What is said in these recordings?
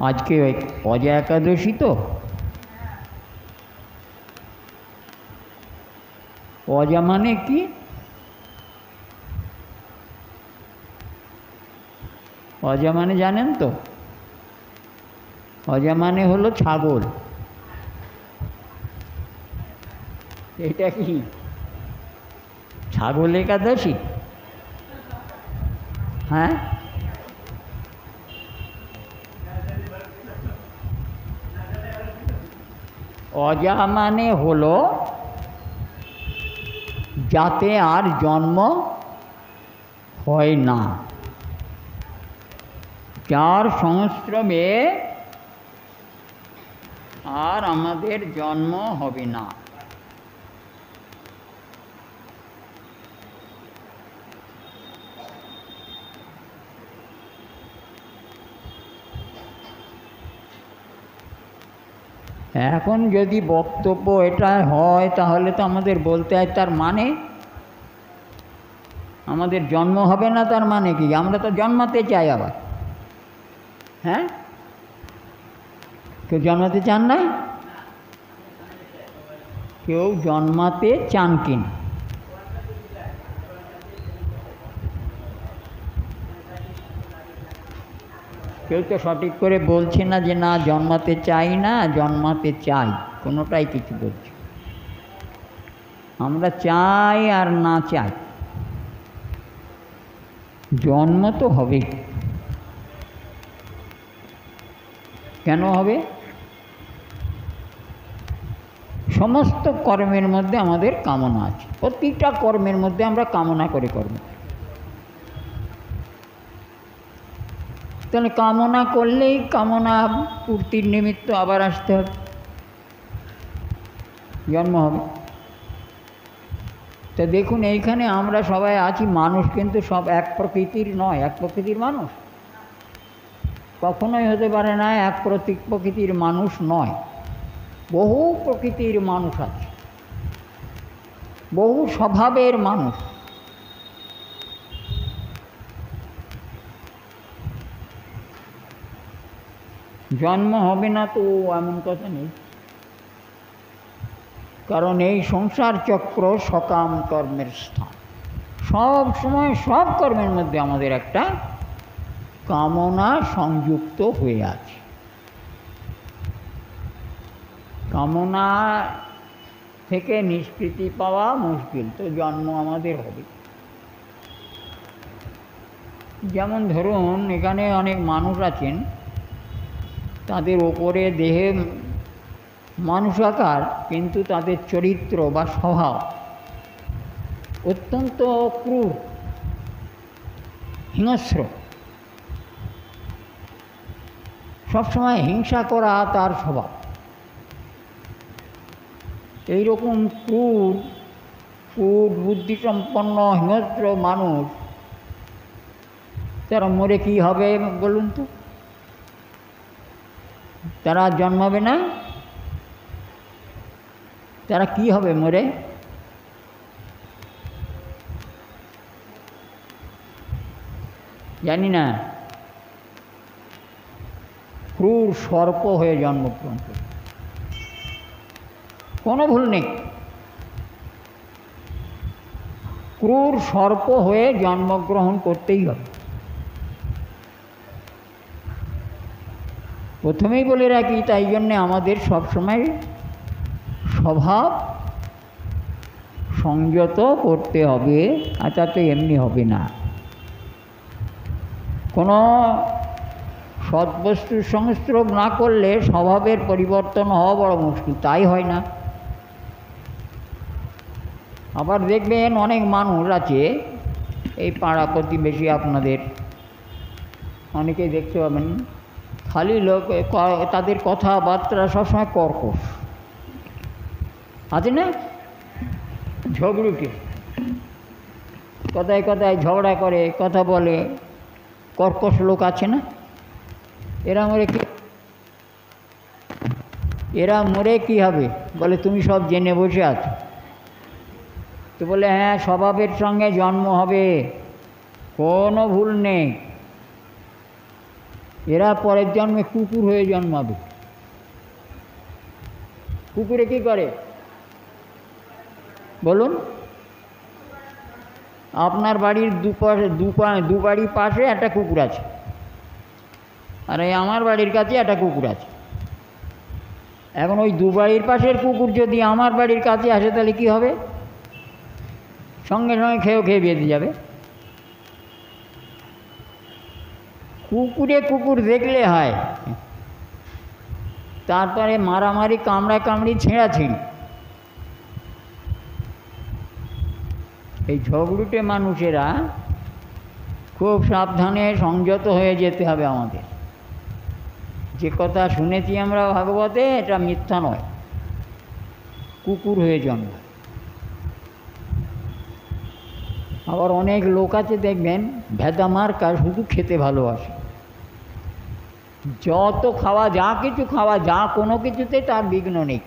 আজকে অজা একাদশী তো, অজা মানে কি? অজা মানে জানেন তো? অজা মানে হলো ছাগল। এটা কি ছাগল একাদশী? হ্যাঁ, অজা মানে হলো যাতে আর জন্ম হয় না, যার সংস্রবে আর আমাদের জন্ম হবে না। এখন যদি বক্তব্য এটা হয় তাহলে তো আমাদের বলতে হয় তার মানে আমাদের জন্ম হবে না, তার মানে কি? আমরা তো জন্মাতে চাই আবার। হ্যাঁ, কেউ জন্মাতে চান না? কেউ জন্মাতে চান কিনা? কেউ তো সঠিক করে বলছে না যে না জন্মাতে চাই না, জন্মাতে চাই, কোনোটাই কিছু বলছে। আমরা চাই আর না চাই, জন্ম তো হবেই। কেন হবে? সমস্ত কর্মের মধ্যে আমাদের কামনা আছে, প্রতিটা কর্মের মধ্যে আমরা কামনা করে কর্ম। তাহলে কামনা করলেই কামনা পূর্তির নিমিত্ত আবার আসতে হবে, জন্ম হবে। তো দেখুন এইখানে আমরা সবাই আছি মানুষ, কিন্তু সব এক প্রকৃতির নয়, এক প্রকৃতির মানুষ কখনোই হতে পারে না, এক প্রকৃতির মানুষ নয়। বহু প্রকৃতির মানুষ আছে, বহু স্বভাবের মানুষ। জন্ম হবে না তো এমন কথা নেই, কারণ এই সংসার চক্র সকাম কর্মের স্থান। সব সময় সব কর্মের মধ্যে আমাদের একটা কামনা সংযুক্ত হয়ে আছে। কামনা থেকে নিষ্কৃতি পাওয়া মুশকিল, তো জন্ম আমাদের হবে। যেমন ধরুন এখানে অনেক মানুষ আছেন, তাদের ওপরে দেহে মানুষাকার, কিন্তু তাদের চরিত্র বা স্বভাব অত্যন্ত ক্রূর, হিংস্র। সবসময় হিংসা করা তার স্বভাব। এইরকম ক্রূর বুদ্ধিসম্পন্ন হিংস্র মানুষ, তারা মরে কি হবে বলুন তো? তারা জন্মাবে না, তারা কি হবে মরে? জানি না। ক্রূর সর্প হয়ে জন্মগ্রহণ করবে, কোনো ভুল নেই। ক্রূর সর্প হয়ে জন্মগ্রহণ করতেই হবে। প্রথমেই বলে রাখি, তাই জন্যে আমাদের সবসময় স্বভাব সংযত করতে হবে, আচ্ছা তো এমনি হবে না। কোনো সদ্বস্তুর সংস্রব না করলে স্বভাবের পরিবর্তন হওয়া বড় মুশকিল, তাই হয় না। আবার দেখবেন অনেক মানুষ আছে, এই পাড়া প্রতিবেশী আপনাদের অনেকেই দেখতে পাবেন, খালি লোক, তাদের কথাবার্তা সবসময় কর্কশ, আছে না? ঝগড়ুটে, কথায় কথায় ঝগড়া করে, কথা বলে, কর্কশ লোক আছে না? এরা মরে কি হবে? বলে তুমি সব জেনে বসে আছো। তো বলে হ্যাঁ, স্বভাবের সঙ্গে জন্ম হবে, কোনো ভুল নেই। এরা পরের জন্মে কুকুর হয়ে জন্মাবে। কুকুরে কি করে বলুন? আপনার বাড়ির দু বাড়ির পাশে একটা কুকুর আছে, আর এই আমার বাড়ির কাছে একটা কুকুর আছে। এখন ওই দু বাড়ির পাশের কুকুর যদি আমার বাড়ির কাছে আসে তাহলে কি হবে? সঙ্গে সঙ্গে খেয়ে বেঁধে যাবে। কুকুরে কুকুর দেখলে হয়, তারপরে মারামারি, কামড়াকামড়ি, ছেঁড়াছিঁড়ি। এই ঝগড়ুটে মানুষেরা খুব সাবধানে সংযত হয়ে যেতে হবে আমাদের। যে কথা শুনেছি আমরা ভাগবতে, এটা মিথ্যা নয়। কুকুর হয়ে জন্ম। আবার অনেক লোক আছে দেখবেন ভেদামার কাজ, শুধু খেতে ভালোবাসে। যত খাওয়া, যা কিছু খাওয়া, যা কোনো কিছুতে তার বিঘ্ন নেই।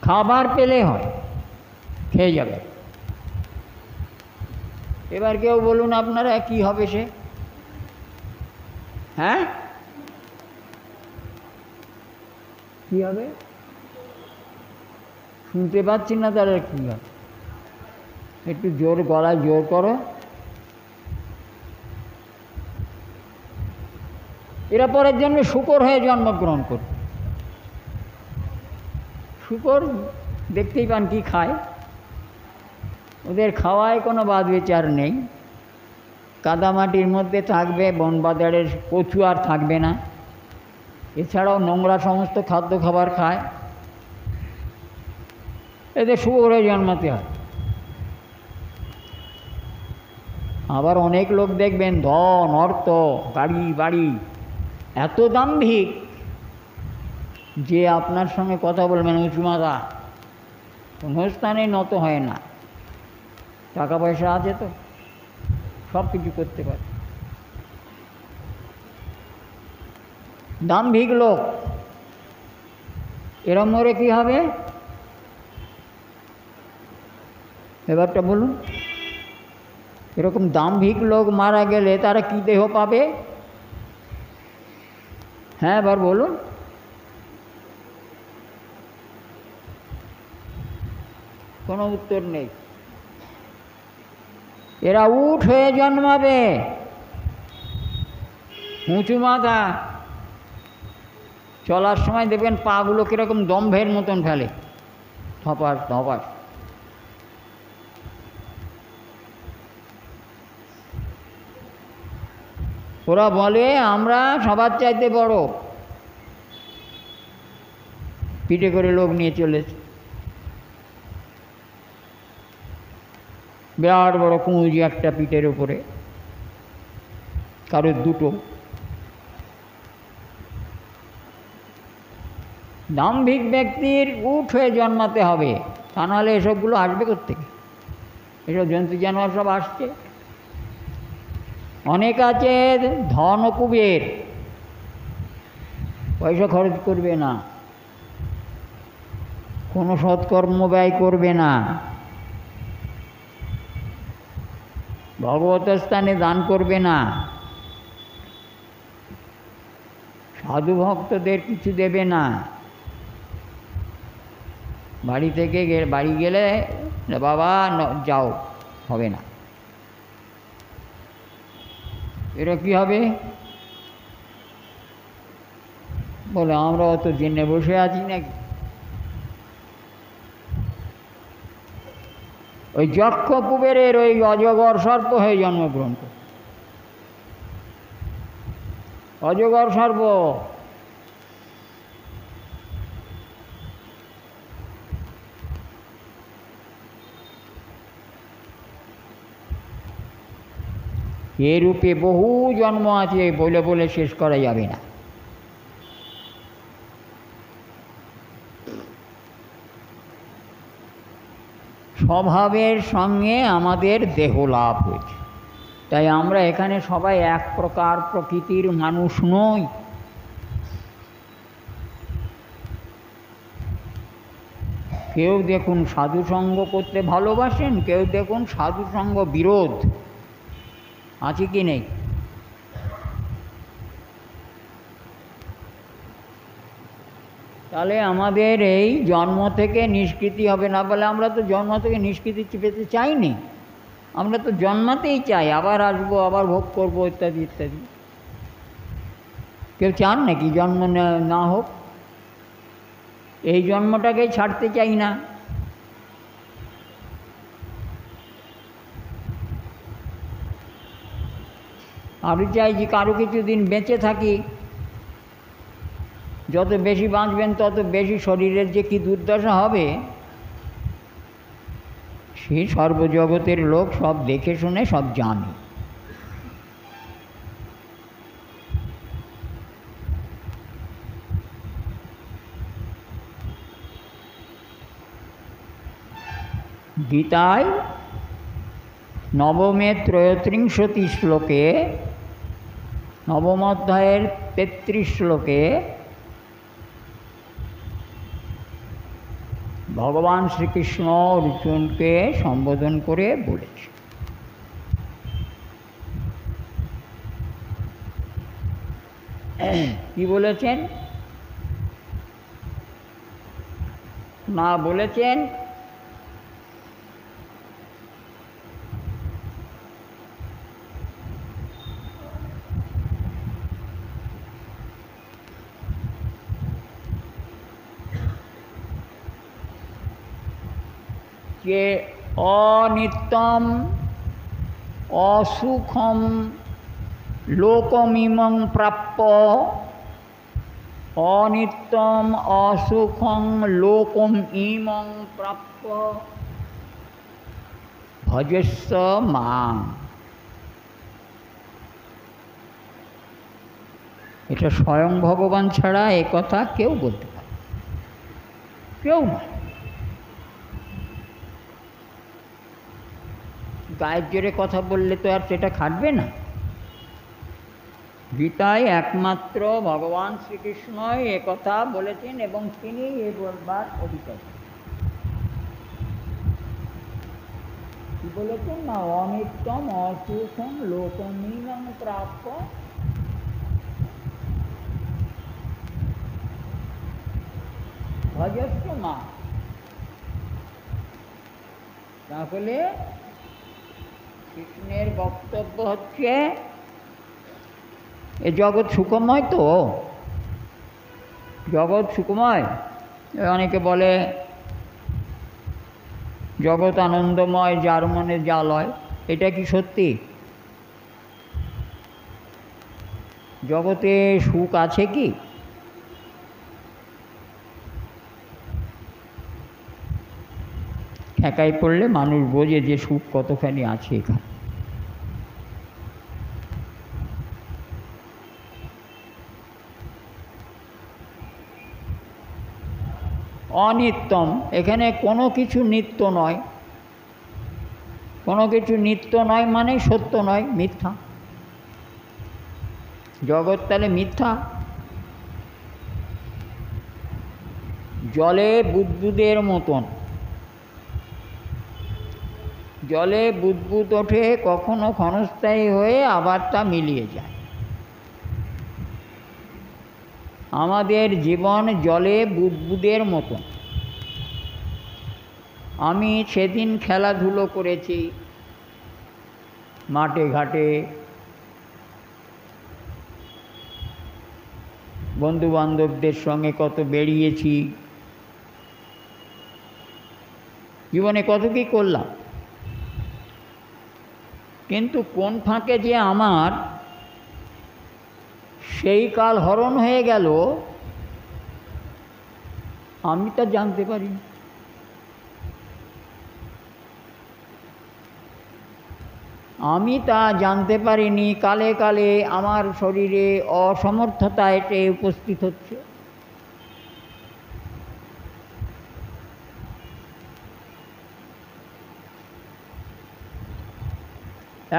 খাবার পেলে হয়, খেয়ে যাবে। এবার কেউ বলুন আপনারা কি হবে সে? হ্যাঁ, কি হবে? শুনতে পাচ্ছি না, তারা কি হবে? একটু জোর, গলায় জোর করো। এরা পরের জন্মে শূকর হয়ে জন্মগ্রহণ করবে। শূকর দেখতেই পান কি খায়। ওদের খাওয়ায় কোনো বাদ বিচার নেই। কাদামাটির মধ্যে থাকবে, বন বাজারের কচু আর থাকবে না। এছাড়াও নোংরা সমস্ত খাদ্য খাবার খায়। এদের শূকর হয়ে জন্মাতে হয়। আবার অনেক লোক দেখবেন ধন, অর্থ, গাড়ি বাড়ি, এত দাম্ভিক যে আপনার সঙ্গে কথা বলবেন উঁচু মাথা, কোনো স্থানে নত হয় না। টাকা পয়সা আছে তো সব কিছু করতে পারে। দাম্ভিক লোক, এরম মরে কি হবে? এবারটা বলুন। এরকম দাম্ভিক লোক মারা গেলে তারা কি দেহ পাবে? হ্যাঁ, এবার বলুন। কোনো উত্তর নেই। এরা উট হয়ে জন্মাবে, উঁচু মাথা। চলার সময় দেখবেন পাগুলো কীরকম দম্ভের মতন ফেলে, ধপাস ধপাস। ওরা বলে আমরা সবার চাইতে বড়, পিঠে করে লোক নিয়ে চলেছে। বিরাট বড় কুঁজি একটা পিঠের উপরে, কারোর দুটো। দাম্ভিক ব্যক্তির উট হয়ে জন্মাতে হবে, তা নাহলে এসবগুলো আসবে কোত্থেকে? এসব জন্তু জানোয়ার সব আসছে। অনেক আছে ধন ও কুবের, পয়সা খরচ করবে না, কোনো সৎকর্ম ব্যয় করবে না, ভগবত স্থানে দান করবে না, সাধু ভক্তদের কিছু দেবে না। বাড়ি থেকে বাড়ি গেলে বাবা যাও, হবে না। এরা কি হবে? বলে আমরা অত জেনে বসে আছি নাকি? ওই যক্ষ কুবেরের ওই অজগর সর্প হয়ে জন্মগ্রহণ করে। অজগর সর্প এ রূপে বহু জন্ম আছে, বলে বলে শেষ করা যাবে না। স্বভাবের সঙ্গে আমাদের দেহ লাভ হয়েছে, তাই আমরা এখানে সবাই এক প্রকার প্রকৃতির মানুষ নই। কেউ দেখুন সাধুসঙ্গ করতে ভালোবাসেন, কেউ দেখুন সাধুসঙ্গ বিরোধ। আছে কি নেই? তাহলে আমাদের এই জন্ম থেকে নিষ্কৃতি হবে না বলে আমরা তো জন্ম থেকে নিষ্কৃতি পেতে চাইনি, আমরা তো জন্মাতেই চাই আবার আসবো আবার ভোগ করবো ইত্যাদি ইত্যাদি। কেউ চান নাকি জন্ম না হোক? এই জন্মটাকেই ছাড়তে চাই না। আমি চাই যে কারো কিছুদিন বেঁচে থাকি, যত বেশি বাঁচবেন তত বেশি শরীরের যে কি দুর্দশা হবে সেই সর্বজগতের লোক সব দেখে শুনে সব জানে। গীতায় নবমে 33 শ্লোকে, নবম অধ্যায়ের 33 শ্লোকে ভগবান শ্রীকৃষ্ণ অর্জুনকে সম্বোধন করে বলেছে, কি বলেছেন না বলেছেন? যে অনিত্যম অসুখম লোকমিমং প্রাপ্য, অনিত্যম অসুখং লোকম ইমং প্রাপ্য ভজস্ব মাং। এটা স্বয়ং ভগবান ছাড়া এ কথা কেউ বলতে পারে, কেউ না। গায়ের জোরে কথা বললে তো আর সেটা খাটবে না। গীতায় একমাত্র ভগবান শ্রীকৃষ্ণই একথা বলেছেন এবং তিনি এ বলবার অধিকারী। কি বলেছেন না? অনিত্যম অসুখম লোকমিমং প্রাপ্য ভজস্ব মা। তাহলে কৃষ্ণের বক্তব্য হচ্ছে এ জগৎ সুখময়, তো জগৎ সুখময়। অনেকে বলে জগৎ আনন্দময়, যার মনে যা লয়। এটা কি সত্যি? জগতে সুখ আছে কি? ঠেকাই পড়লে মানুষ বোঝে যে সুখ কতখানি আছে এখানে। অনিত্যম, এখানে কোনো কিছু নিত্য নয়। কোনো কিছু নিত্য নয় মানে সত্য নয়, মিথ্যা। জগৎ তাহলে মিথ্যা। জলে বুদ্বুদের মতন, জলে বুদ্বুদ ওঠে, কখনো ক্ষণস্থায়ী হয়ে আবার তা মিলিয়ে যায়। আমাদের জীবন জলে বুদ্বুদের মতন। আমি সেদিন খেলাধুলো করেছি মাঠে ঘাটে, বন্ধুবান্ধবদের সঙ্গে কত বেরিয়েছি, জীবনে কত কী করলাম। কিন্তু কোন ফাঁকে যে আমার সেই কাল হরণ হয়ে গেল আমি তা জানতে পারিনি। আমি তা জানতে পারিনি। কালে কালে আমার শরীরে অসমর্থতা এসে উপস্থিত হচ্ছে।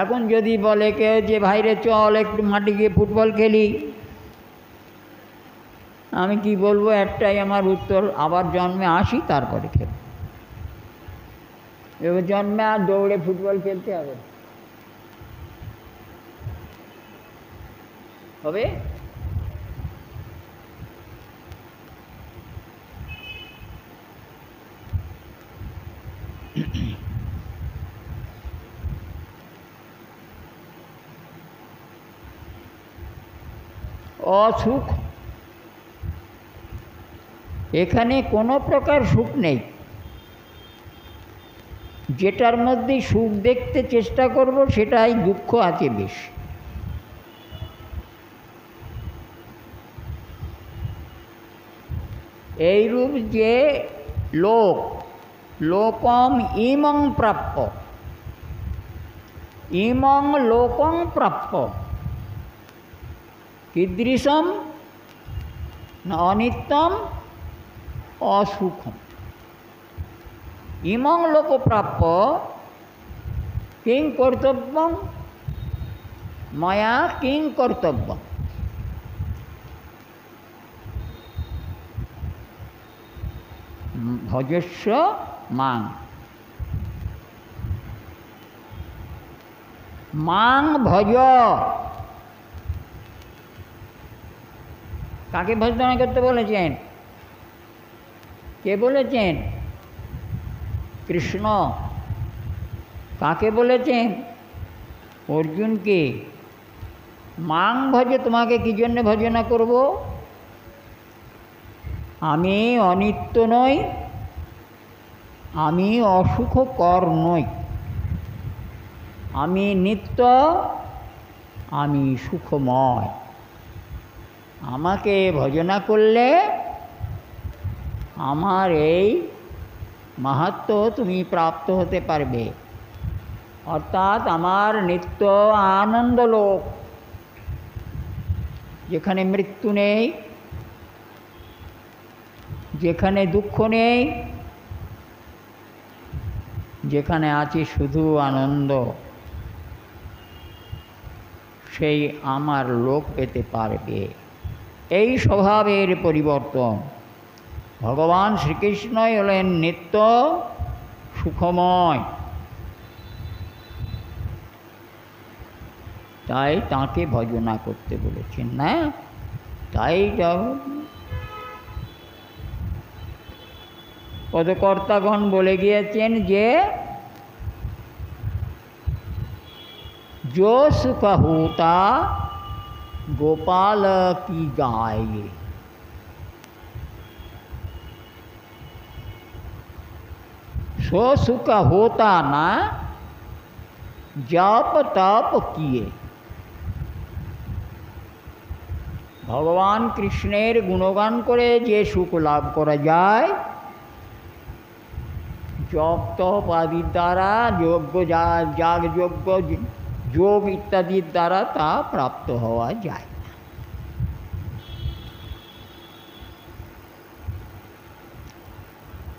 এখন যদি বলে কেউ যে ভাইরে চল একটু মাঠে গিয়ে ফুটবল খেলি, আমি কি বলবো? একটাই আমার উত্তর, আবার জন্মে আসি তারপরে খেল। এবার জন্মে আর দৌড়ে ফুটবল খেলতে হবে হবে? অসুখ। এখানে কোনো প্রকার সুখ নেই। যেটার মধ্যে সুখ দেখতে চেষ্টা করব সেটাই দুঃখ আছে বেশি। এইরূপ যে লোক, লোকম ইমং প্রাপ্য, ইমং লোকং প্রাপ্য কীদৃশম না অনিত্যম অসুখম। ইমং লোক প্রাপ্য কিং কর্তব্যং ময়া কিং কর্তব্যং। ভজস্ব মাং, মাং ভজ। কাকে ভজনা করতে বলেছেন? কে বলেছেন? কৃষ্ণ। কাকে বলেছেন? অর্জুনকে। মাং ভজ, তোমাকে কি জন্য ভজনা করব? আমি অনিত্য নই, আমি অসুখকর নই, আমি নিত্য, আমি সুখময়। আমাকে ভজনা করলে আমার এই মাহাত্ম্য তুমি প্রাপ্ত হতে পারবে। অর্থাৎ আমার নিত্য আনন্দ লোক, যেখানে মৃত্যু নেই, যেখানে দুঃখ নেই, যেখানে আছে শুধু আনন্দ, সেই আমার লোক পেতে পারবে। এই স্বভাবের পরিবর্তন। ভগবান শ্রীকৃষ্ণই হলেন নিত্য সুখময়, তাই তাঁকে ভজনা করতে বলেছেন না? তাই পদকর্তাগণ বলে গিয়েছেন যে जो सुख होता गोपाल की गाय। सो सुख होता ना जप तप किए। भगवान कृष्णेर गुणगान करे जे सुख लाभ करा जाए, जप तप आदि द्वारा, यज्ञ जाग यज्ञ যোগ ইত্যাদির দ্বারা তা প্রাপ্ত হওয়া যায়।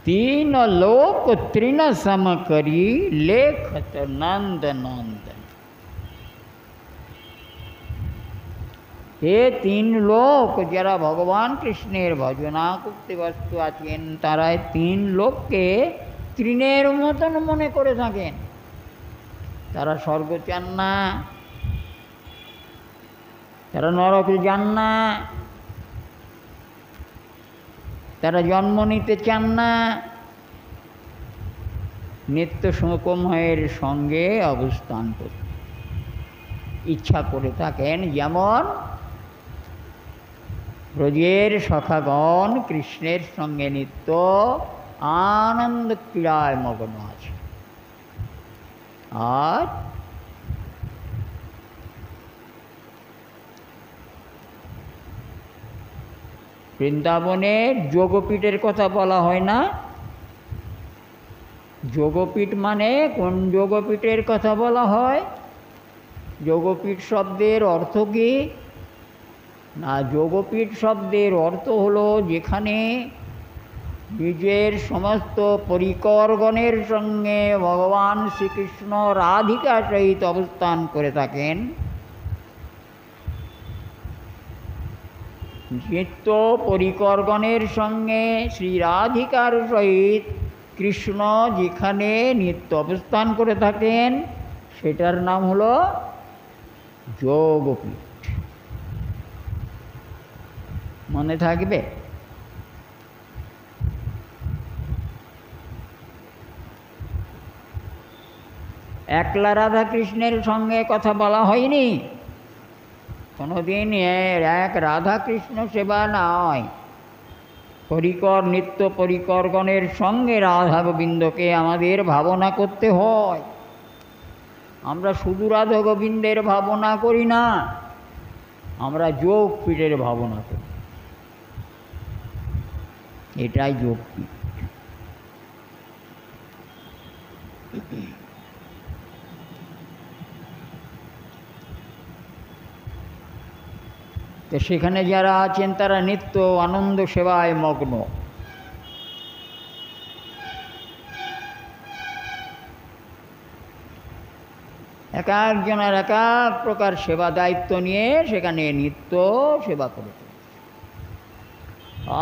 तीन लोक तृण सम करी लेखत नंद नंदन। ये तीन लोक যারা ভগবান কৃষ্ণের ভজনা করতে ব্যস্ত আছেন, তারা তিন লোককে তৃণের মতন মনে করে থাকেন। তারা স্বর্গ চান না, তারা নরকে যান না, তারা জন্ম নিতে চান না, নিত্য সুখময়ের সঙ্গে অবস্থান করতে ইচ্ছা করে থাকেন। যেমন ব্রজের সখাগণ কৃষ্ণের সঙ্গে নিত্য আনন্দ ক্রীড়ায় মগ্ন আছে। আর বৃন্দাবনে যোগপীঠের কথা বলা হয় না? যোগপীঠ মানে কোন যোগপীঠের কথা বলা হয়? যোগপীঠ শব্দের অর্থ কি না? যোগপীঠ শব্দের অর্থ হলো যেখানে নিজের সমস্ত পরিকরগণের সঙ্গে ভগবান শ্রীকৃষ্ণ রাধিকা সহিত অবস্থান করে থাকেন। নিত্য পরিকরগণের সঙ্গে শ্রী রাধিকার সহিত কৃষ্ণ যেখানে নিত্য অবস্থান করে থাকেন, সেটার নাম হলো যোগপীঠ। মনে থাকবে? একলা রাধা কৃষ্ণের সঙ্গে কথা বলা হয়নি, কোনোদিন এক রাধাকৃষ্ণ সেবা নয়, পরিকর নিত্য পরিকরগণের সঙ্গে রাধা গোবিন্দকে আমাদের ভাবনা করতে হয়। আমরা শুধু রাধা গোবিন্দের ভাবনা করি না, আমরা যোগপীঠের ভাবনা করি। এটাই যোগপীঠ। তো সেখানে যারা আছেন তারা নিত্য আনন্দ সেবায় মগ্ন। এক একজনের এক এক প্রকার সেবা দায়িত্ব নিয়ে সেখানে নিত্য সেবা করেছে।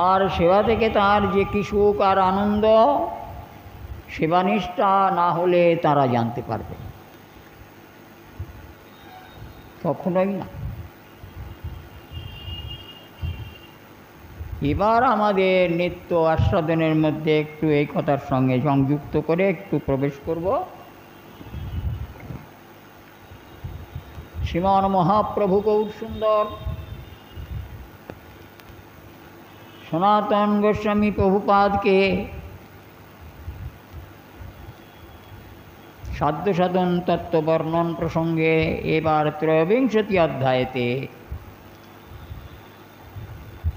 আর সেবা থেকে তার যে কি সুখ আর আনন্দ, সেবানিষ্ঠা না হলে তারা জানতে পারবে কখনোই না। এবার আমাদের নিত্য আস্বাদনের মধ্যে একটু এই কথার সঙ্গে সংযুক্ত করে একটু প্রবেশ করব। শ্রীমান মহাপ্রভু গৌর সুন্দর সনাতন গোস্বামী প্রভুপাদকে সাধ্য সাধন তত্ত্ব বর্ণন প্রসঙ্গে এবার ৩৩ অধ্যায়েতে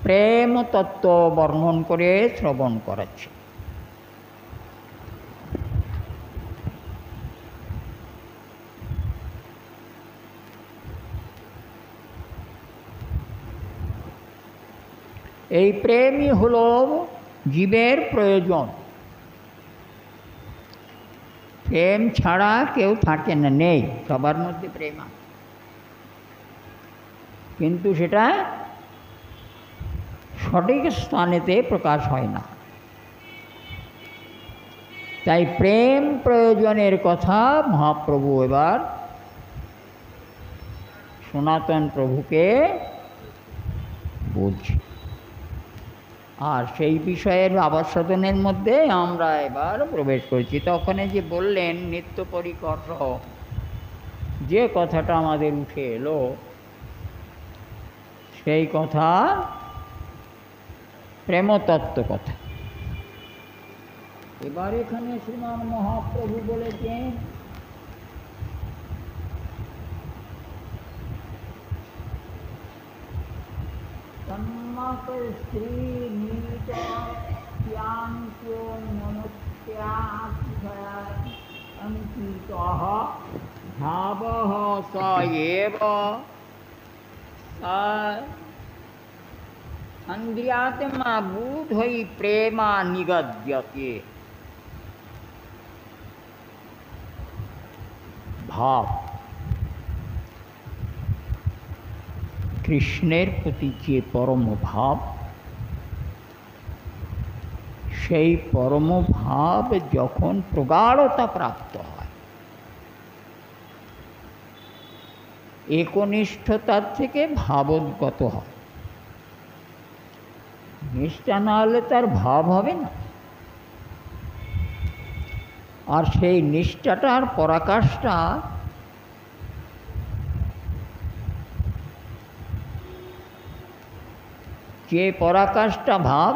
প্রেম তত্ত্ব বর্ণন করে শ্রবণ করাচ্ছে। এই প্রেমই হল জীবের প্রয়োজন। প্রেম ছাড়া কেউ থাকে না, নেই, সবার মধ্যে প্রেম আছে, কিন্তু সেটা সঠিক স্থানেতে প্রকাশ হয় না। তাই প্রেম প্রয়োজনের কথা মহাপ্রভু এবার সনাতন প্রভুকে বলছে। আর সেই বিষয়ের আবাসনের মধ্যে আমরা এবার প্রবেশ করছি। তখন যে বললেন নিত্য পরিকর যে কথাটা আমাদের উঠে এলো, সেই কথা প্রেমতত্ত্ব কথা। এবার এখানে শ্রীমান মহাপ্রভু বলেছেন তন্মত স্ত্রী নীত ত্যাংক্যো মনুষ্যাঙ্কিতঃ ভাবঃ স এব ইন্দ্রিয়াত্মা বুধৈ প্রেমা নিগদ্যতে। ভাব, কৃষ্ণের প্রতি যে পরম ভাব, সেই পরম ভাব যখন প্রগাঢ়তা প্রাপ্ত হয়, একনিষ্ঠতার থেকে ভাবোদ্গত হয়। নিষ্ঠা না হলে তার ভাব হবে না। আর সেই নিষ্ঠাটার পরাকাষ্ঠা যে পরাকাষ্ঠা ভাব,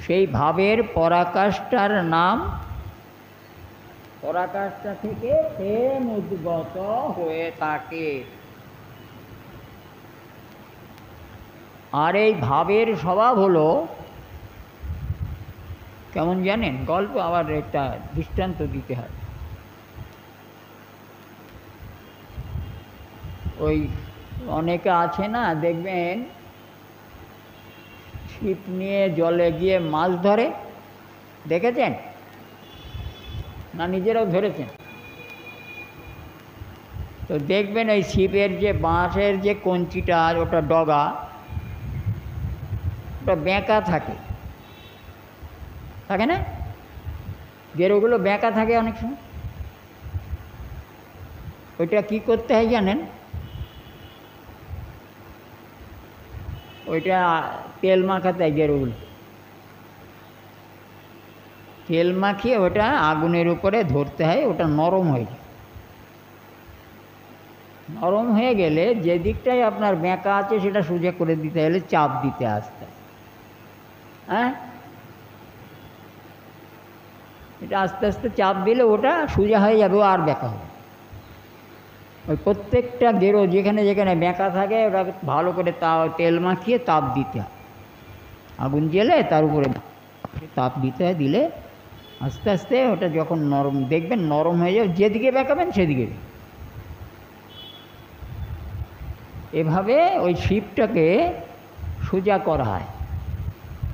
সেই ভাবের পরাকাষ্ঠার নাম, পরাকাষ্ঠা থেকে প্রেম উদ্গত হয়ে থাকে। আর এই ভাবের স্বভাব হলো কেমন জানেন? গল্প, আবার একটা দৃষ্টান্ত দিতে হয়। ওই অনেকে আছে না, দেখবেন ছিপ নিয়ে জলে গিয়ে মাছ ধরে, দেখেছেন না? নিজেরাও ধরেছেন তো দেখবেন ওই ছিপের যে বাঁশের যে কঞ্চিটা, ওটা ডগা, ওটা বেঁকা থাকে, থাকে না? গেরোগুলো বেঁকা থাকে অনেক সময়। ওইটা কি করতে হয় জানেন? ওইটা তেল মাখাতে হয়, গেরোগুলো তেল মাখিয়ে ওটা আগুনের উপরে ধরতে হয়, ওটা নরম হয়ে যায়। নরম হয়ে গেলে যে দিকটাই আপনার বেঁকা আছে সেটা সোজা করে দিতে হলে চাপ দিতে আসতে, হ্যাঁ, এটা আস্তে আস্তে চাপ দিলে ওটা সোজা হয়ে যাবে, ও আর বেঁকা হবে। ওই প্রত্যেকটা গেরো যেখানে যেখানে বেঁকা থাকে ওটা ভালো করে তেল মাখিয়ে তাপ দিতে হয়, আগুন জ্বেলে তার উপরে তাপ দিতে হয়, দিলে আস্তে আস্তে ওটা যখন নরম দেখবেন নরম হয়ে যাবে, যেদিকে বেঁকাবেন সেদিকে। এভাবে ওই শিবটাকে সোজা করা হয়।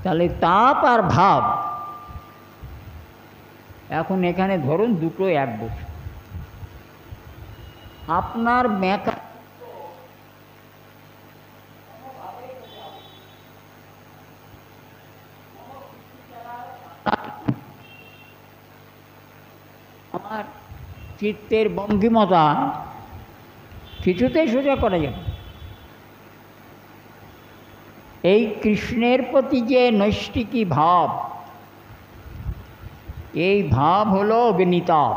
তাহলে তাপ আর ভাব এখন এখানে ধরুন দুটো এক বছর আপনার বেঁকা আমার চিত্তের ভঙ্গিমতা কিছুতেই সোজা করা যাবে। এই কৃষ্ণের প্রতি যে নৈষ্ঠিকী ভাব, এই ভাব হলো অগ্নিতাপ,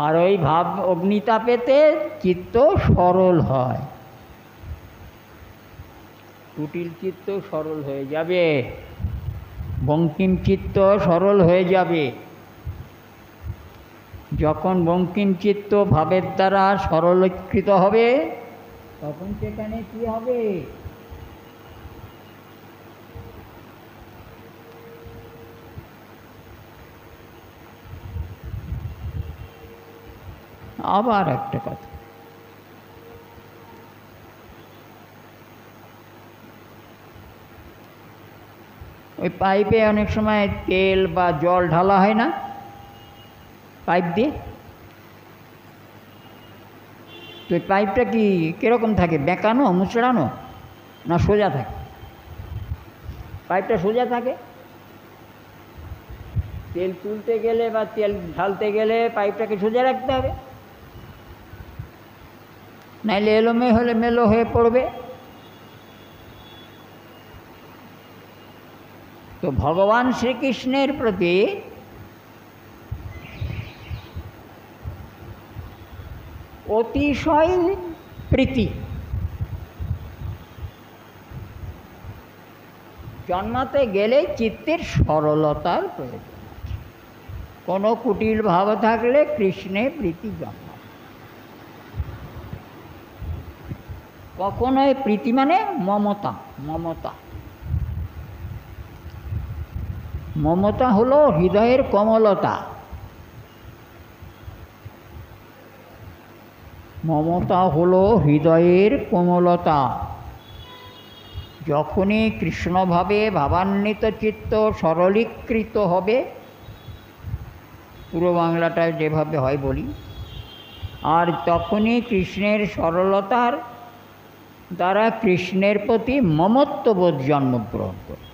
আর ওই ভাব অগ্নিতাপেতে চিত্ত সরল হয়, কুটিল চিত্ত সরল হয়ে যাবে, বঙ্কিম চিত্ত সরল হয়ে যাবে। যখন বঙ্কিম চিত্ত ভাবের দ্বারা সরলীকৃত হবে তখন সেখানে কি হবে, আবার একটা কথা, ওই পাইপে অনেক সময় তেল বা জল ঢালা হয় না, পাইপ দিয়ে, তো ওই পাইপটা কি কীরকম থাকে, বেঁকানো মুচড়ানো না সোজা থাকে? পাইপটা সোজা থাকে। তেল তুলতে গেলে বা তেল ঢালতে গেলে পাইপটাকে সোজা রাখতে হবে, নাইলে এলোমেলো হয়ে পড়বে। তো ভগবান শ্রীকৃষ্ণের প্রতি অতিশয় প্রীতি, জন্মাতে গেলে চিত্তের সরলতার প্রয়োজন। কোনো কুটিল ভাব থাকলে কৃষ্ণে প্রীতি জন্মায়। কখনোই প্রীতি মানে মমতা, মমতা, মমতা হলো হৃদয়ের কমলতা, মমতা হলো হৃদয়ের কোমলতা। যখনই কৃষ্ণভাবে ভাবান্বিত চিত্ত সরলীকৃত হবে, পুরো বাংলাটায় যেভাবে হয় বলি, আর তখনই কৃষ্ণের সরলতার দ্বারা কৃষ্ণের প্রতি মমত্ববোধ জন্মগ্রহণ করে।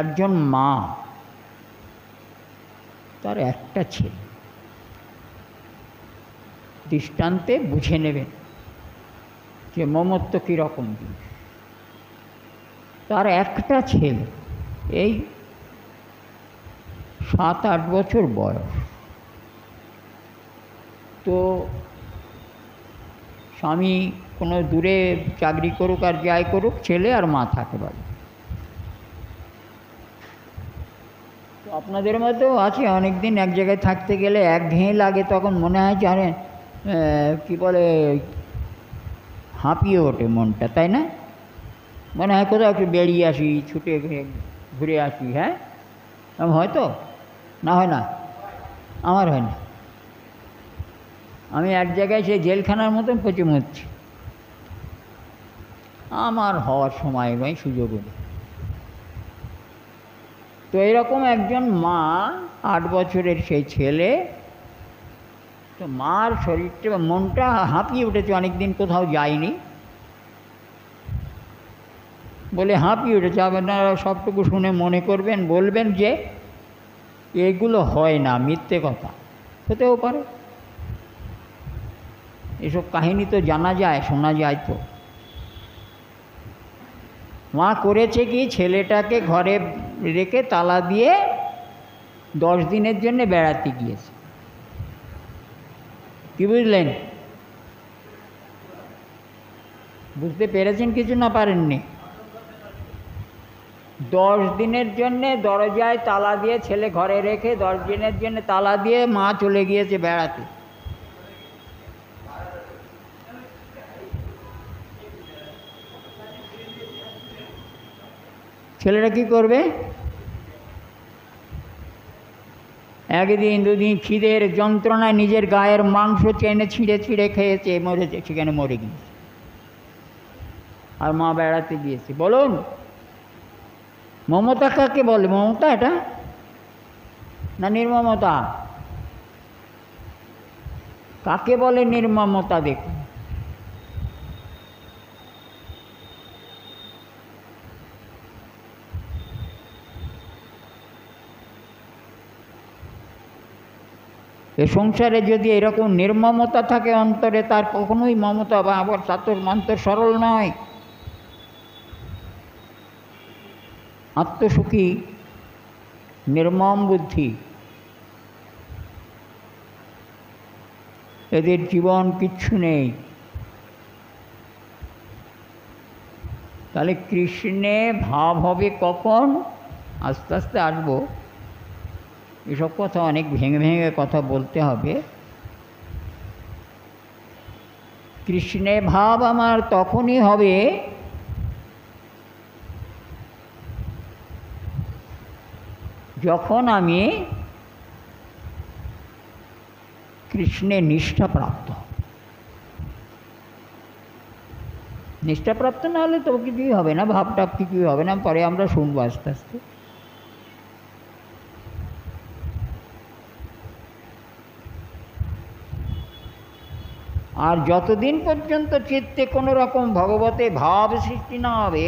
একজন মা, তার একটা ছেলে, দৃষ্টান্তে বুঝে নেবেন যে মমত্ব কীরকম জিনিস। তার একটা ছেলে, এই 7-8 বছর বয়স, তো স্বামী কোনো দূরে চাকরি করুক আর যাই করুক, ছেলে আর মা থাকে বাড়ি। আপনাদের মধ্যেও আছে, অনেক দিন এক জায়গায় থাকতে গেলে একঘেয়ে লাগে, তখন মনে হয় জানেন কী বলে, হাঁপিয়ে ওঠে মনটা, তাই না? মনে হয় কোথাও একটু বেরিয়ে আসি, ছুটে ঘুরে আসি। হ্যাঁ, হয়তো না, হয় না? আমার হয় না। আমি এক জায়গায় সেই জেলখানার মতন পচে মরছি, আমার হওয়ার সময় নয়, সুযোগ নেই। তো এরকম একজন মা, 8 বছরের সেই ছেলে, তো মার শরীরটা মনটা হাঁপিয়ে উঠেছে, অনেক দিন কোথাও যায়নি বলে হাঁপিয়ে উঠেছে। আপনারা সবটুকু শুনে মনে করবেন, বলবেন যে এগুলো হয় না, মিথ্যে কথা। হতেও পারে, এসব কাহিনী তো জানা যায়, শোনা যায়। তো মা করেছে কি, ছেলেটাকে ঘরে রেখে তালা দিয়ে 10 দিনের জন্য বেড়াতে গিয়েছে। কি বুঝলেন? বুঝতে পেরেছেন কিছু না পারেননি? 10 দিনের জন্যে দরজায় তালা দিয়ে, ছেলে ঘরে রেখে 10 দিনের জন্য তালা দিয়ে মা চলে গিয়েছে বেড়াতে। ছেলেটা কি করবে? একদিন দুদিন খিদের যন্ত্রণায় নিজের গায়ের মাংস টেনে ছিঁড়ে ছিঁড়ে খেয়েছে, মরেছে, সেখানে মরে গিয়েছে। আর মা বেড়াতে গিয়েছে। বলুন, মমতা কাকে বলে? মমতা এটা না নির্মমতা? কাকে বলে নির্মমতা? দেখুন, এ সংসারে যদি এরকম নির্মমতা থাকে অন্তরে, তার কখনোই মমতা বা আবার মন্তর সরল নয়। আত্মসুখী নির্মম বুদ্ধি, এদের জীবন কিচ্ছু নেই। তাহলে কৃষ্ণে ভাব হবে কখন? আস্তে আস্তে আসবো, এসব কথা অনেক ভেঙে ভেঙে কথা বলতে হবে। কৃষ্ণে ভাব আমার তখনই হবে যখন আমি কৃষ্ণে নিষ্ঠাপ্রাপ্ত। নিষ্ঠাপ্রাপ্ত না হলে তো কিছুই হবে না, ভাবটাপ কিছুই হবে না। পরে আমরা শুনবো আস্তে আস্তে। আর যতদিন পর্যন্ত চিত্তে কোনো রকম ভগবতে ভাব সৃষ্টি না হবে,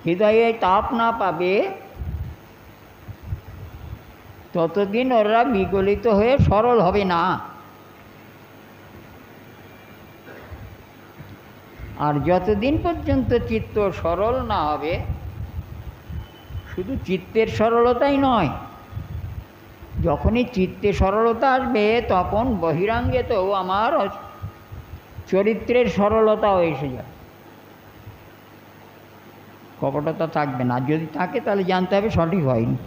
হৃদয়ে তাপ না পাবে, ততদিন ওরা বিগলিত হয়ে সরল হবে না। আর যতদিন পর্যন্ত চিত্ত সরল না হবে, শুধু চিত্তের সরলতাই নয়, যখনই চিত্তে সরলতা আসবে তখন বহিরাঙ্গে তো আমার চরিত্রের সরলতাও এসে যাবে, কপটতা থাকবে না। যদি থাকে তাহলে জানতে হবে সঠিক হয়নি।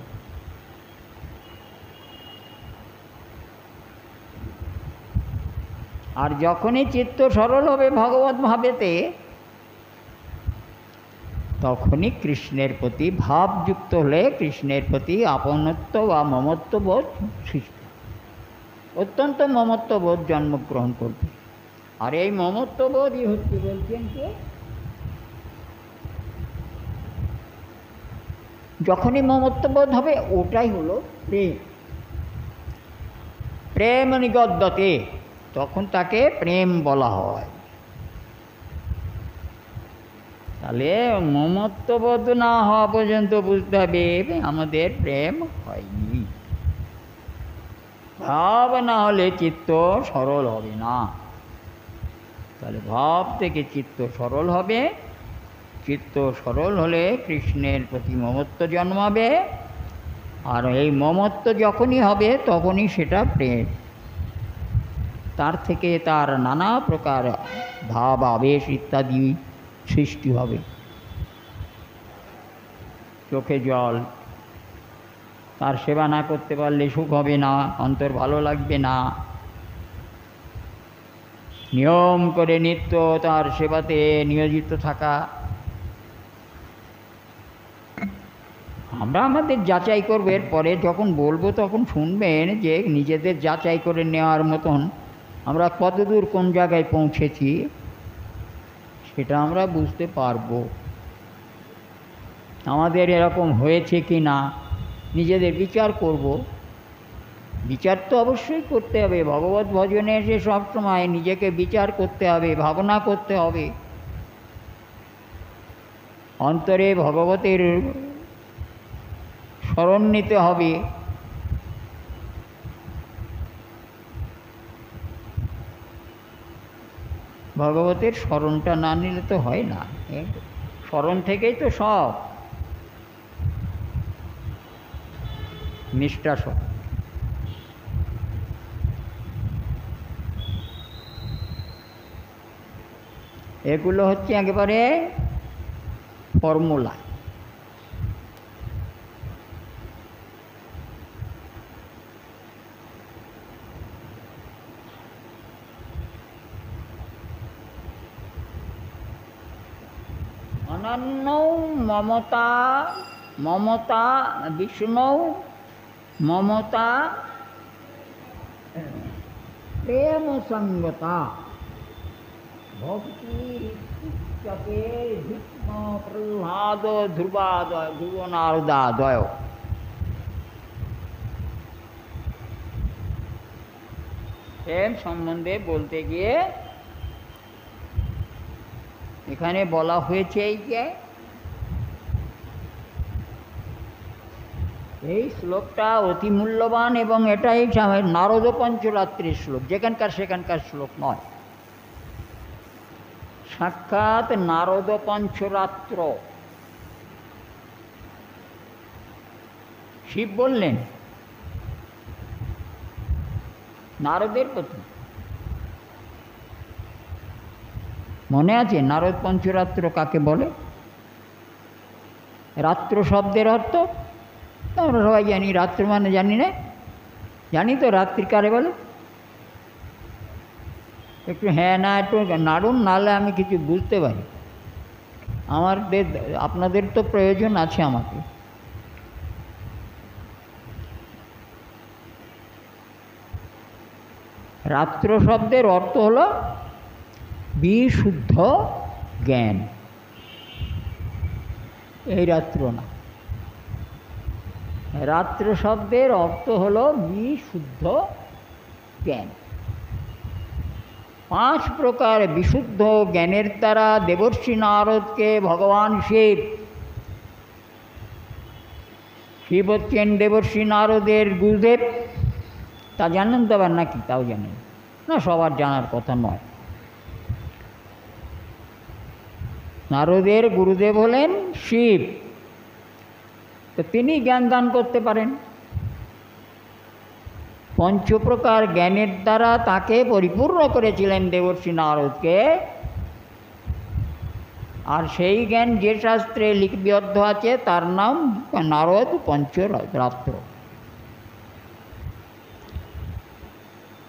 আর যখনই চিত্ত সরল হবে ভগবত ভাবেতে, তখনই কৃষ্ণের প্রতি ভাবযুক্ত হলে কৃষ্ণের প্রতি আপনত্ব বা মমত্ববোধ সৃষ্টি, অত্যন্ত মমত্ববোধ জন্মগ্রহণ করবে। আর এই মমত্ববোধই হচ্ছে, বলছেন যে যখনই মমত্ববোধ হবে ওটাই হলো প্রেম। প্রেম নিগদ্যতে, তখন তাকে প্রেম বলা হয়। তাহলে মমত্ববোধ না হওয়া পর্যন্ত বুঝতে হবে আমাদের প্রেম হয়নি। ভাব না হলে চিত্ত সরল হবে না। তাহলে ভাব থেকে চিত্ত সরল হবে, চিত্ত সরল হলে কৃষ্ণের প্রতি মমত্ব জন্মাবে। আর এই মমত্ব যখনই হবে তখনই সেটা প্রেম। তার থেকে তার নানা প্রকার ভাব আবেশ ইত্যাদি সৃষ্টি হবে। চোখে জল, তার সেবা না করতে পারলে সুখ হবে না, অন্তর ভালো লাগবে না। নিয়ম করে নিত্য তার সেবাতে নিয়োজিত থাকা। আমরা আমাদের যাচাই করব, এরপরে যখন বলবো তখন শুনবেন যে নিজেদের যাচাই করে নেওয়ার মতন আমরা কতদূর কোন জায়গায় পৌঁছেছি সেটা আমরা বুঝতে পারব। আমাদের এরকম হয়েছে কি না নিজেদের বিচার করব। বিচার তো অবশ্যই করতে হবে, ভগবত ভজনে এসে সবসময় নিজেকে বিচার করতে হবে, ভাবনা করতে হবে। অন্তরে ভগবতের স্মরণ নিতে হবে। ভগবতের স্মরণটা না নিলে তো হয় না, স্মরণ থেকেই তো সব নিষ্ঠা সব। এগুলো হচ্ছে একেবারে ফর্মুলা। অনন্য মমতা, মমতা বিষ্ণু মমতা প্রেম সঙ্গতা ভক্তি চকে ভীষ্ম প্রহ্লাদ ধ্রুবাদয় ধ্রুব নারদাদয়। প্রেম সম্বন্ধে বলতে গিয়ে এখানে বলা হয়েছে এই যে এই শ্লোকটা অতি মূল্যবান এবং এটাই নারদ পঞ্চরাত্রির শ্লোক, যেখানকার সেখানকার শ্লোক নয়, সাক্ষাৎ নারদ পঞ্চরাত্র। শিব বললেন নারদের প্রতি, মনে আছে নারদ পঞ্চরাত্র কাকে বলে? রাত্র শব্দের অর্থ আমরা সবাই জানি, রাত্র মানে জানি না, জানি তো রাত্রি কারে বলে? একটু হ্যাঁ না একটু নাড়ুন, নাহলে আমি কিছু বুঝতে পারি। আপনাদের তো প্রয়োজন আছে আমাকে। রাত্র শব্দের অর্থ হলো বিশুদ্ধ জ্ঞান, এই রাত্র না। রাত্র শব্দের অর্থ হলো বিশুদ্ধ জ্ঞান। 5 প্রকার বিশুদ্ধ জ্ঞানের দ্বারা দেবর্ষি নারদকে ভগবান শিব হচ্ছেন দেবর্ষি নারদের গুরুদেব। তা জানেন তো আবার নাকি? তাও জানেন না, সবার জানার কথা নয়। নারদের গুরুদেব হলেন শিব, তো তিনি জ্ঞান দান করতে পারেন। 5 প্রকার জ্ঞানের দ্বারা তাকে পরিপূর্ণ করেছিলেন দেবর্ষি নারদকে। আর সেই জ্ঞান যে শাস্ত্রে লিপিবদ্ধ আছে তার নাম নারদ পঞ্চরাত্র।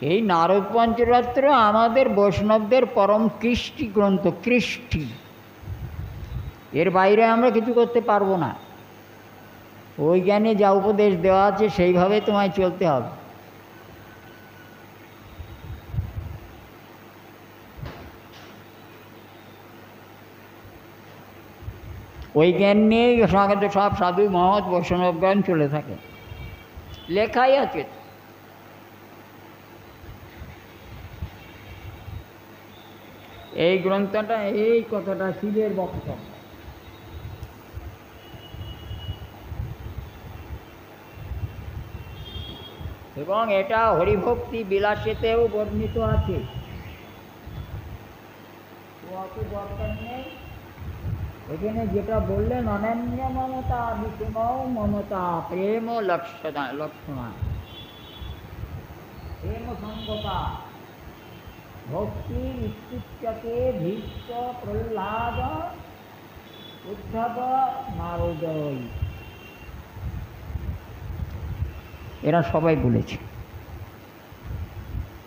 এই নারদ পঞ্চরাত্র আমাদের বৈষ্ণবদের পরম কৃষ্টি গ্রন্থ, কৃষ্টি। এর বাইরে আমরা কিছু করতে পারবো না। ওই জ্ঞানে যা উপদেশ দেওয়া আছে সেইভাবে তোমায় চলতে হবে। ওই জ্ঞান নিয়েই সব সাধু মহৎ বৈষ্ণব জ্ঞান চলে থাকে, লেখাই আছে। এই গ্রন্থটা এই কথাটা শিবের বক্তব্য। এবং এটা হরিভক্তি বিলাসেতেও বর্ণিত আছে। অত দরকার নেই, এখানে যেটা বললেন অনন্য মমতা বিষ্ণু মমতা প্রেম লক্ষণা প্রেম সঙ্গতা ভক্তি ইত্যুচ্যতে ভীষ্ম প্রহ্লাদ উদ্ধব নারদই, এরা সবাই বলেছে।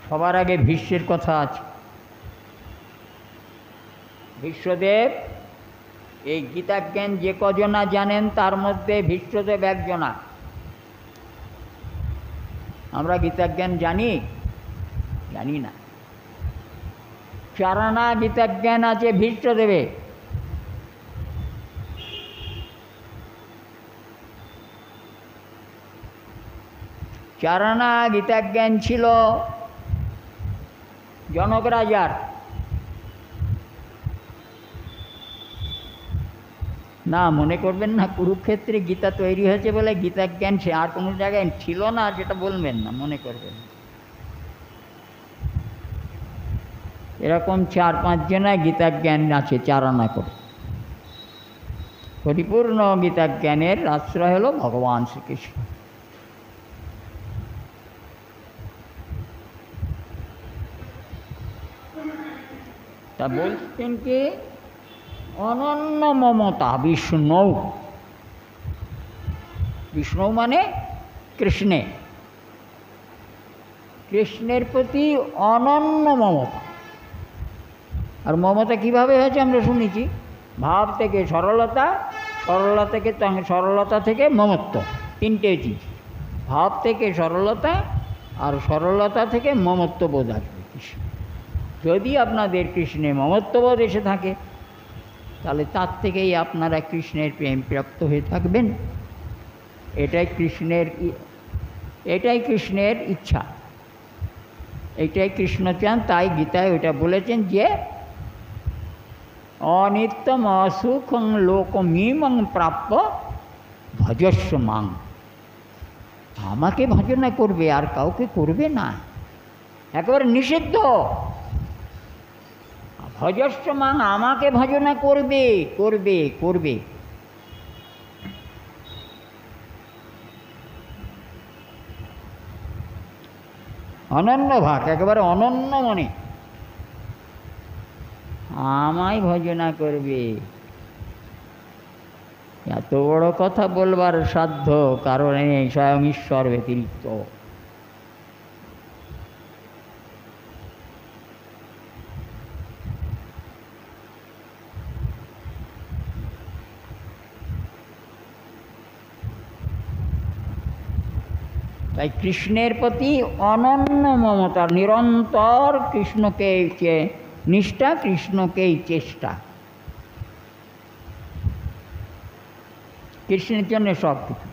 সবার আগে ভীষ্মের কথা আছে। ভীষ্মদেব এই গীতাজ্ঞান যে কজনা জানেন তার মধ্যে ভীষ্মদেব একজনা। আমরা গীতাজ্ঞান জানি? জানি না। 4 আনা গীতাজ্ঞান আছে ভীষ্মদেবে। চারানা গীতাজ্ঞান ছিল জনক রাজার। না মনে করবেন না কুরুক্ষেত্রে গীতা তৈরি হয়েছে বলে গীতাজ্ঞান সে আর কোনো জায়গায় ছিল না, যেটা বলবেন না, মনে করবেন। এরকম 4-5 জনা গীতা জ্ঞান আছে 4 আনা করে। পরিপূর্ণ গীতা জ্ঞানের আশ্রয় হলো ভগবান শ্রীকৃষ্ণ। তা বলছেন কি অনন্য মমতা বিষ্ণু, বিষ্ণু মানে কৃষ্ণে, কৃষ্ণের প্রতি অনন্য মমতা। আর মমতা কিভাবে হয়েছে আমরা শুনেছি, ভাব থেকে সরলতা, সরলতা থেকে মমত্ব, তিনটে চিজ। ভাব থেকে সরলতা আর সরলতা থেকে মমত্ব বোধ আসবে। যদি আপনাদের কৃষ্ণে মমত্ববোধ এসে থাকে তাহলে তার থেকেই আপনারা কৃষ্ণের প্রেম প্রাপ্ত হয়ে থাকবেন। এটাই কৃষ্ণের ইচ্ছা, এটাই কৃষ্ণ চান। তাই গীতায় ওটা বলেছেন যে অনিত্যম অসুখং লোকমিমং প্রাপ্য ভজস্ব মাং। আমাকে ভজনা করবে, আর কাউকে করবে না, একেবারে নিষিদ্ধ। ভজস্ব মাং, আমাকে ভজনা করবে করবে করবে। অনন্য ভাগ, একেবারে অনন্য মনে আমায় ভজনা করবে। এত বড় কথা বলবার সাধ্য কারণ নেই, স্বয়ং ঈশ্বর ব্যতিরিক্ত। তাই কৃষ্ণের প্রতি অনন্য মমতা, নিরন্তর কৃষ্ণকে নিষ্ঠা, কৃষ্ণকেই চেষ্টা, কৃষ্ণের জন্য সব কিছু,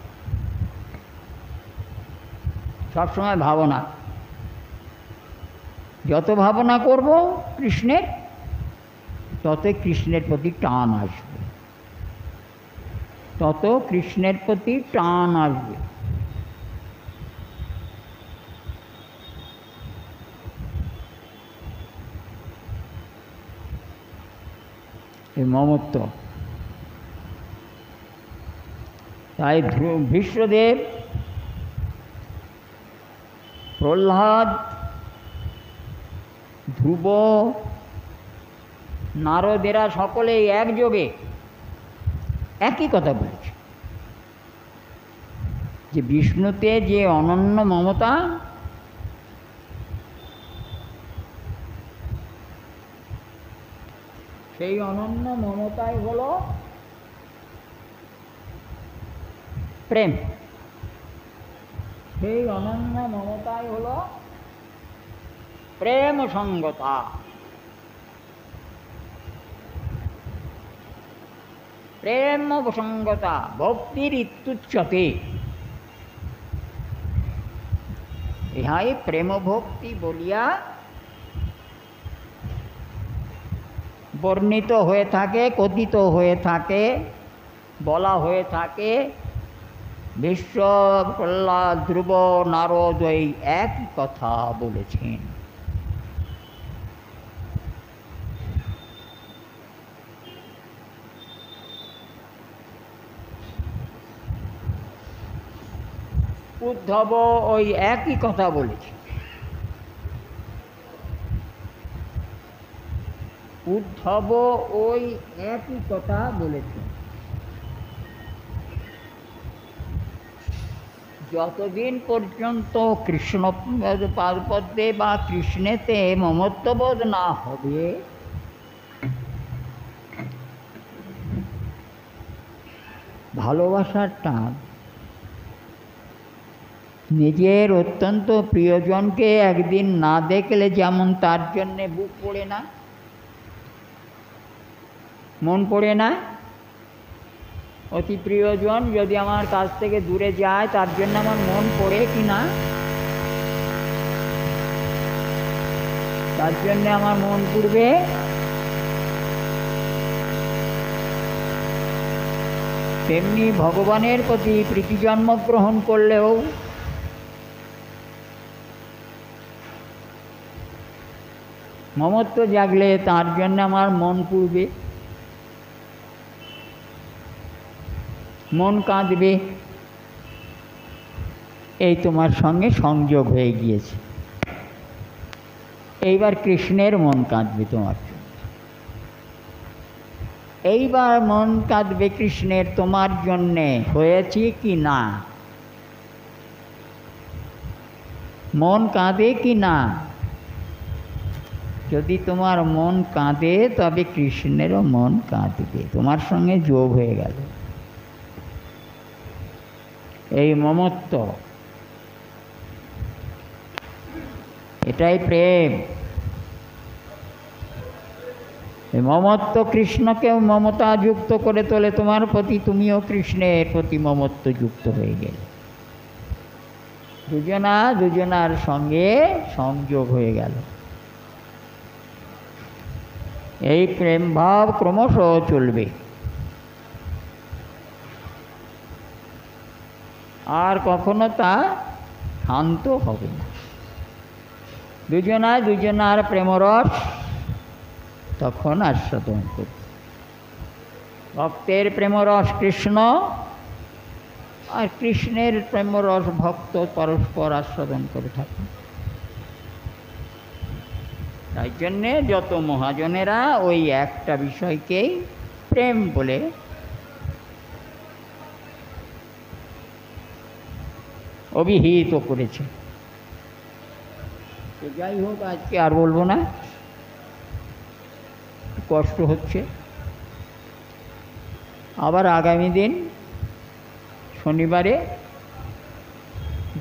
সবসময় ভাবনা। যত ভাবনা করব কৃষ্ণের, তত কৃষ্ণের প্রতি টান আসবে, তত কৃষ্ণের প্রতি টান আসবে। এই মমত্ব। তাই ভীষ্মদেব, প্রহ্লাদ, ধ্রুব, নারদেরা সকলেই একযোগে একই কথা বলেছে যে বিষ্ণুতে যে অনন্য মমতা, সেই অনন্য মমতাই হলো প্রেম, সেই অনন্য মমতাই হলো প্রেম সঙ্গতা। প্রেম সঙ্গতা ভক্তির ইত্যুচ্যতে। ইহাই প্রেম ভক্তি বলিয়া বর্ণিত হয়ে থাকে, কথিত হয়ে থাকে, বলা হয়ে থাকে। ভীষ্ম, প্রহ্লাদ, ধ্রুব, নারদ এই একই কথা বলেছেন। উদ্ধব ওই একই কথা বলেছে। উদ্ধব ওই একই কথা বলেছে। যতদিন পর্যন্ত কৃষ্ণ পাদপদ্মে বা কৃষ্ণেতে মমত্ববোধ না হবে, ভালোবাসার টান, নিজের অত্যন্ত প্রিয়জনকে একদিন না দেখলে যেমন তার জন্যে বুক পড়ে না, মন পড়ে না, অতি প্রিয়জন যদি আমার কাছ থেকে দূরে যায় তার জন্য আমার মন পড়ে কি না, তার জন্য আমার মন পড়বে। তেমনি ভগবানের প্রতি প্রীতি জন্মগ্রহণ করলেও মমত্ব জাগলে তার জন্য আমার মন পুড়বে, মন কাঁদবে। এই তোমার সঙ্গে সংযোগ হয়ে গিয়েছে, এইবার কৃষ্ণের মন কাঁদবে তোমার জন্য। এইবার মন কাঁদবে কৃষ্ণের তোমার জন্যে, হয়েছে কি না? মন কাঁদে কি না? যদি তোমার মন কাঁদে তবে কৃষ্ণেরও মন কাঁদবে, তোমার সঙ্গে যোগ হয়ে গেল। এই মমত্ব, এটাই প্রেম। এই মমত্ব কৃষ্ণকেও মমতা যুক্ত করে তোলে তোমার প্রতি, তুমিও কৃষ্ণের প্রতি মমত্ব যুক্ত হয়ে গেলে, দুজনার সঙ্গে সংযোগ হয়ে গেল। এই প্রেম ভাব ক্রমশ চলবে, আর কখনো তা শান্ত হবে না। দুজনার প্রেমরস তখন আস্বাদন করবে। ভক্তের প্রেমরস কৃষ্ণ, আর কৃষ্ণের প্রেমরস ভক্ত পরস্পর আস্বাদন করে থাকে। তাই জন্যে যত মহাজনেরা ওই একটা বিষয়কেই প্রেম বলে অভিহিত করেছে। যাই হোক, আজকে আর বলবো না, কষ্ট হচ্ছে। আবার আগামী দিন শনিবারে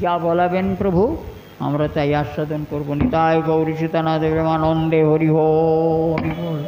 যা বলাবেন প্রভু আমরা তাই আস্বাদন করব। নিতাই গৌরী সীতানাথ প্রেমানন্দে হরি হরি বল।